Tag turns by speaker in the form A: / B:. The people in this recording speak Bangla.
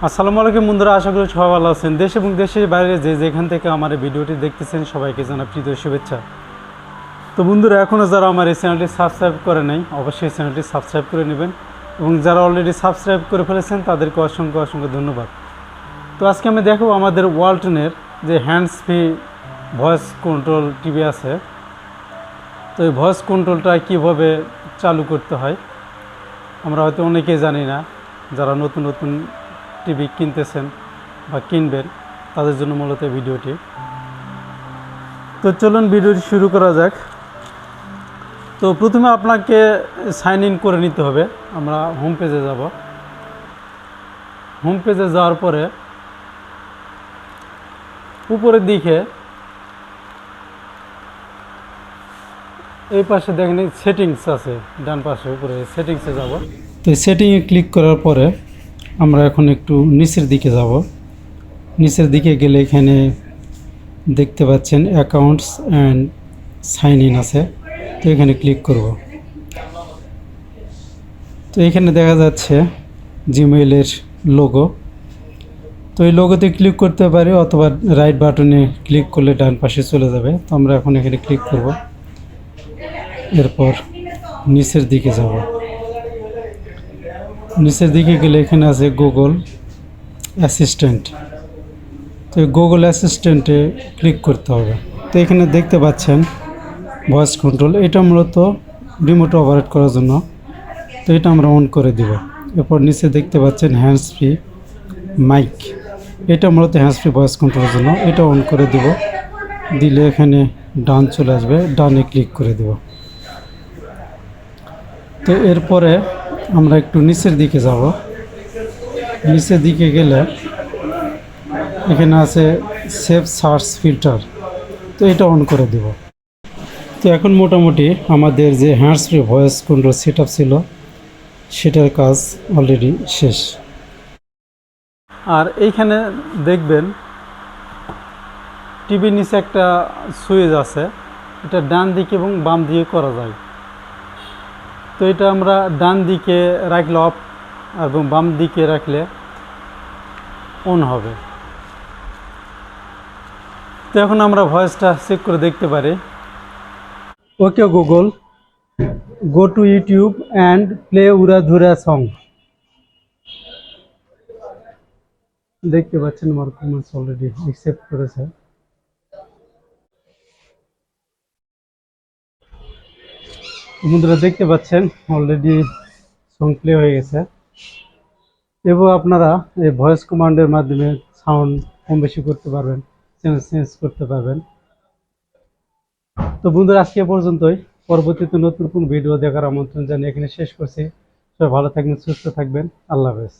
A: আসসালামু আলাইকুম বন্ধুরা, আশা করি সবাই ভালো আছেন। দেশ এবং দেশের বাইরে যে যেখান থেকে আমার এই ভিডিওটি দেখতেছেন সবাইকে জানাই প্রীতি শুভেচ্ছা। তো বন্ধুরা, এখনও যারা আমার এই চ্যানেলটি সাবস্ক্রাইব করে নাই অবশ্যই চ্যানেলটি সাবস্ক্রাইব করে নেবেন, এবং যারা অলরেডি সাবস্ক্রাইব করে ফেলেছেন তাদেরকে অসংখ্য অসংখ্য ধন্যবাদ। তো আজকে আমি দেখো আমাদের ওয়ালটনের যে hands free voice control TV আছে, তো এই ভয়েস কন্ট্রোলটা কীভাবে চালু করতে হয় আমরা হয়তো অনেকেই জানি না। যারা নতুন নতুন টিভি কিনতেছেন বা কিনবেন তাদের জন্য মূলত ভিডিওটি। তো চলুন ভিডিওটি শুরু করা যাক। তো প্রথমে আপনাকে সাইন ইন করে নিতে হবে। আমরা হোম পেজে যাব। হোম পেজে যাওয়ার পরে উপরের দিকে এই পাশে দেখেন সেটিংস আছে, ডান পাশে উপরে সেটিংসে যাব। তো সেটিংয়ে ক্লিক করার পরে আমরা এখন একটু নিচের দিকে যাব। নিচের দিকে গেলে এখানে দেখতে পাচ্ছেন অ্যাকাউন্টস অ্যান্ড সাইন ইন আছে, তো এখানে ক্লিক করব। তো এখানে দেখা যাচ্ছে জিমেইলের লোগো, তো এই লোগোতে ক্লিক করতে পারি অথবা রাইট বাটনে ক্লিক করলে ডান পাশে চলে যাবে। তো আমরা এখন এখানে ক্লিক করব। এরপর নিচের দিকে যাব। নিচের দিকে গেলে এখানে আছে গুগল অ্যাসিস্ট্যান্ট, তো এই গুগল অ্যাসিস্ট্যান্টে ক্লিক করতে হবে। তো এখানে দেখতে পাচ্ছেন ভয়েস কন্ট্রোল, এটা মূলত রিমোট অপারেট করার জন্য, তো এটা আমরা অন করে দিব। এরপর নিচে দেখতে পাচ্ছেন হ্যান্ডস ফ্রি মাইক, এটা মূলত হ্যান্ডস ফ্রি ভয়েস কন্ট্রোলের জন্য, এটা অন করে দিব। দিলে এখানে ডান চলে আসবে, ডানে ক্লিক করে দেব। তো এরপরে আমরা একটু নিচের দিকে যাব। নিচের দিকে গেলে এখানে আছে সেভ সার্চ ফিল্টার, তো এটা অন করে দেব। তো এখন মোটামুটি আমাদের যে hands free voice control set up ছিল সেটার কাজ অলরেডি শেষ। আর এইখানে দেখবেন টিভির নিচে একটা সুইচ আছে, এটা ডান দিকে এবং বাম দিকে করা যায়। তো এটা আমরা ডান দিকে রাখলে অফ এবং বাম দিকে রাখলে অন হবে। তো এখন আমরা ভয়েসটা চেক করে দেখতে পারি। Okay Google, go to YouTube and play Uradhura song. দেখতে পাচ্ছেন আমার কমেন্টস অলরেডি অ্যাকসেপ্ট করেছে। বন্ধুরা দেখতে পাচ্ছেন অলরেডি সং প্লে হয়ে গেছে, এবং আপনারা এই ভয়েস কমান্ডের মাধ্যমে সাউন্ড কম বেশি করতে পারবেন, চেঞ্জ করতে পারবেন। তো বন্ধুরা আজকে পর্যন্তই। পরবর্তীতে নতুন কোন ভিডিও দেখার আমন্ত্রণ জানিয়ে এখানে শেষ করছি। সবাই ভালো থাকবেন, সুস্থ থাকবেন। আল্লাহ হাফেজ।